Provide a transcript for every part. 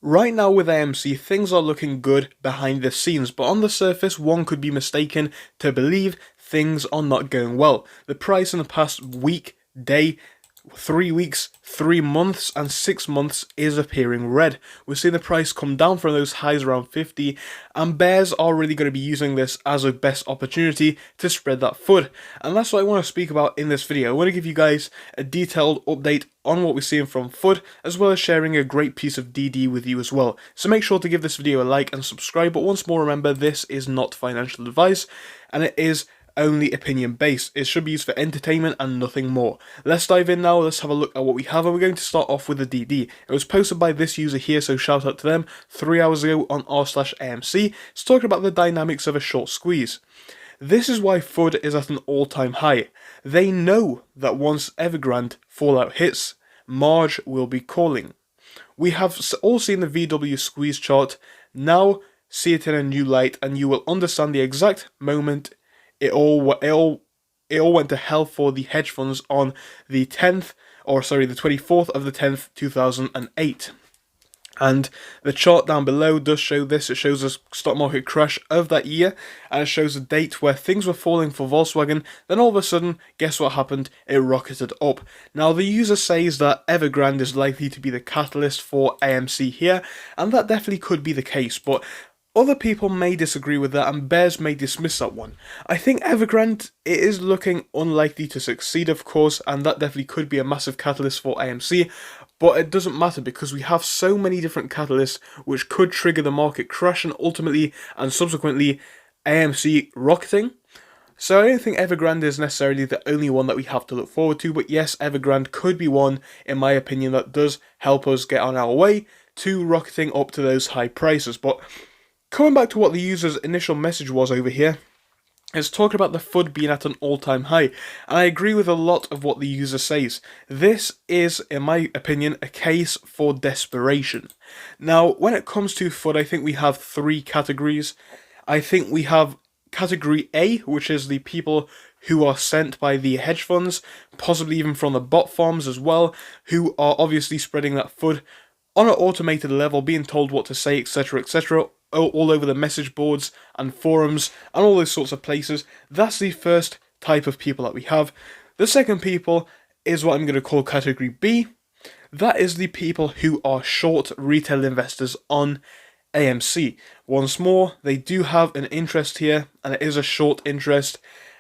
Right now with AMC, things are looking good behind the scenes, but on the surface, one could be mistaken to believe things are not going well. The price in the past week, day, 3 weeks, 3 months, and 6 months is appearing red. We're seeing the price come down from those highs around 50, and bears are really going to be using this as a best opportunity to spread that FUD. And that's what I want to speak about in this video. I want to give you guys a detailed update on what we're seeing from FUD, as well as sharing a great piece of DD with you as well. So make sure to give this video a like and subscribe, but once more remember, this is not financial advice, and it is only opinion based. It should be used for entertainment and nothing more. Let's dive in now, let's have a look at what we have, and we're going to start off with the DD. It was posted by this user here, so shout out to them, 3 hours ago on r/AMC. It's talking about the dynamics of a short squeeze. This is why FUD is at an all-time high. They know that once Evergrande Fallout hits, Marge will be calling. We have all seen the VW squeeze chart. Now see it in a new light, and you will understand the exact moment it all went to hell for the hedge funds on the 24th of the 10th, 2008. And the chart down below does show this. It shows a stock market crash of that year, and it shows a date where things were falling for Volkswagen. Then all of a sudden, guess what happened? It rocketed up. Now the user says that Evergrande is likely to be the catalyst for AMC here, and that definitely could be the case, but other people may disagree with that, and bears may dismiss that one. I think Evergrande, it is looking unlikely to succeed, of course, and that definitely could be a massive catalyst for AMC, but it doesn't matter because we have so many different catalysts which could trigger the market crash and ultimately and subsequently AMC rocketing. So I don't think Evergrande is necessarily the only one that we have to look forward to, but yes, Evergrande could be one, in my opinion, that does help us get on our way to rocketing up to those high prices. But coming back to what the user's initial message was over here, it's talking about the FUD being at an all-time high, and I agree with a lot of what the user says. This is, in my opinion, a case for desperation. Now, when it comes to FUD, I think we have three categories. I think we have category A, which is the people who are sent by the hedge funds, possibly even from the bot farms as well, who are obviously spreading that FUD on an automated level, being told what to say, etc., all over the message boards and forums and all those sorts of places. That's the first type of people that we have. The second people is what I'm going to call category B. That is the people who are short retail investors on AMC. Once more, they do have an interest here, and it is a short interest.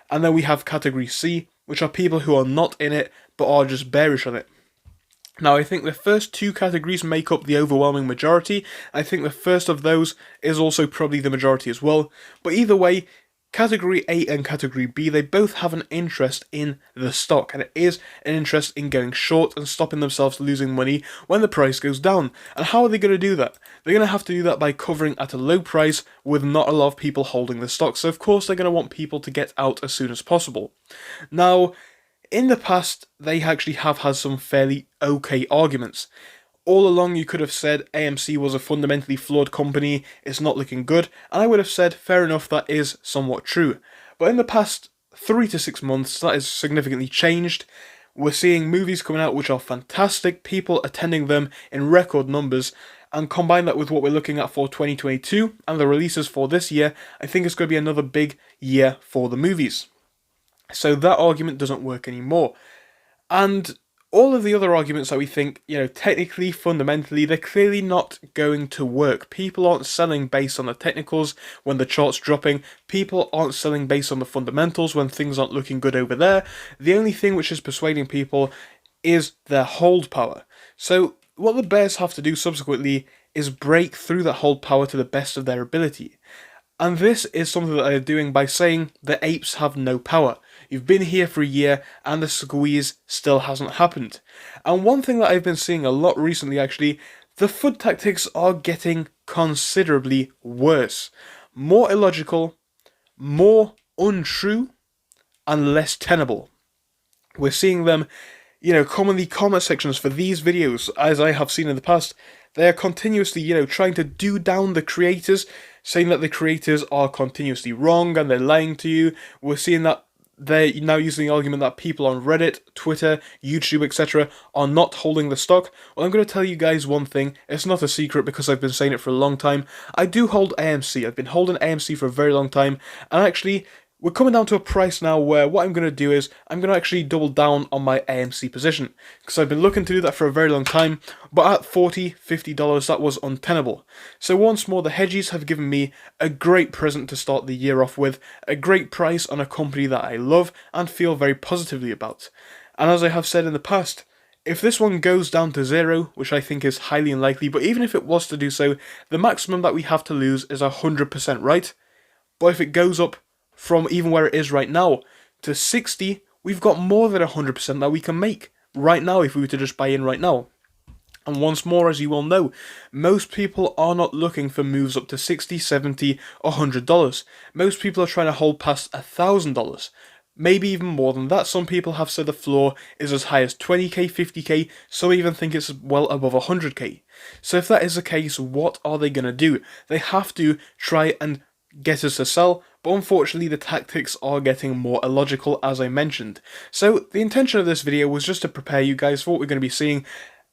And then we have category C, which are people who are not in it but are just bearish on it. Now, I think the first two categories make up the overwhelming majority. I think the first of those is also probably the majority as well. But either way, category A and category B, they both have an interest in the stock, and it is an interest in going short and stopping themselves losing money when the price goes down. And how are they going to do that? They're going to have to do that by covering at a low price with not a lot of people holding the stock. So of course they're going to want people to get out as soon as possible. Now, in the past, they actually have had some fairly okay arguments. All along you could have said AMC was a fundamentally flawed company, it's not looking good, and I would have said fair enough, that is somewhat true. But in the past 3 to 6 months, that has significantly changed. We're seeing movies coming out which are fantastic, people attending them in record numbers, and combine that with what we're looking at for 2022 and the releases for this year, I think it's going to be another big year for the movies. So that argument doesn't work anymore. And all of the other arguments that we think, technically, fundamentally, they're clearly not going to work. People aren't selling based on the technicals when the chart's dropping. People aren't selling based on the fundamentals when things aren't looking good over there. The only thing which is persuading people is their hold power. So what the bears have to do subsequently is break through that hold power to the best of their ability. And this is something that they're doing by saying the apes have no power. You've been here for a year and the squeeze still hasn't happened. And one thing that I've been seeing a lot recently actually, the FUD tactics are getting considerably worse. More illogical, more untrue, and less tenable. We're seeing them, come in the comment sections for these videos, as I have seen in the past. They are continuously, trying to do down the creators, saying that the creators are continuously wrong and they're lying to you. We're seeing that they're now using the argument that people on Reddit, Twitter, YouTube, etc. are not holding the stock. Well, I'm going to tell you guys one thing. It's not a secret because I've been saying it for a long time. I do hold AMC. I've been holding AMC for a very long time, and actually, we're coming down to a price now where what I'm going to do is I'm going to actually double down on my AMC position, because I've been looking to do that for a very long time, but at $40, $50 that was untenable. So once more, the hedgies have given me a great present to start the year off with, a great price on a company that I love and feel very positively about. And as I have said in the past, if this one goes down to zero, which I think is highly unlikely, but even if it was to do so, the maximum that we have to lose is 100%, right? But if it goes up from even where it is right now to 60, we've got more than 100% that we can make right now if we were to just buy in right now. And once more, as you all know, most people are not looking for moves up to $60, $70, or $100. Most people are trying to hold past $1,000. Maybe even more than that. Some people have said the floor is as high as 20k, 50k, some even think it's well above 100k. So if that is the case, what are they going to do? They have to try and get us to sell, but unfortunately the tactics are getting more illogical, as I mentioned. So the intention of this video was just to prepare you guys for what we're going to be seeing,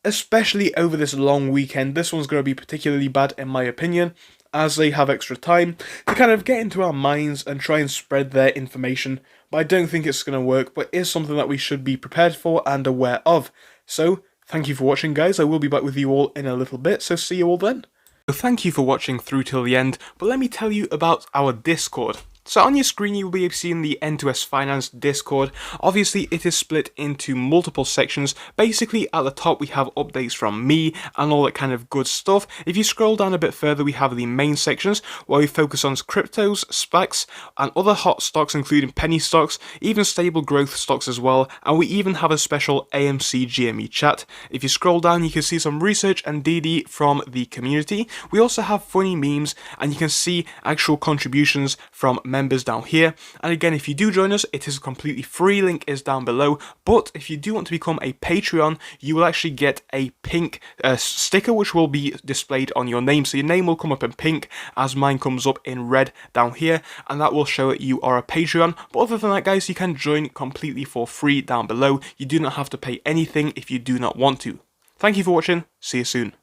especially over this long weekend. This one's going to be particularly bad in my opinion, as they have extra time to kind of get into our minds and try and spread their information, but I don't think it's going to work, but it is something that we should be prepared for and aware of. So thank you for watching, guys. I will be back with you all in a little bit, so see you all then. So thank you for watching through till the end, but let me tell you about our Discord. So on your screen you'll be seeing the N2S Finance Discord. Obviously it is split into multiple sections. Basically at the top we have updates from me and all that kind of good stuff. If you scroll down a bit further we have the main sections where we focus on cryptos, SPACs and other hot stocks including penny stocks, even stable growth stocks as well, and we even have a special AMC GME chat. If you scroll down you can see some research and DD from the community. We also have funny memes and you can see actual contributions from members down here. And again, if you do join us, it is completely free, link is down below. But if you do want to become a Patreon, you will actually get a pink sticker which will be displayed on your name. So your name will come up in pink as mine comes up in red down here, and that will show that you are a Patreon. But other than that, guys, you can join completely for free down below. You do not have to pay anything if you do not want to. Thank you for watching, see you soon.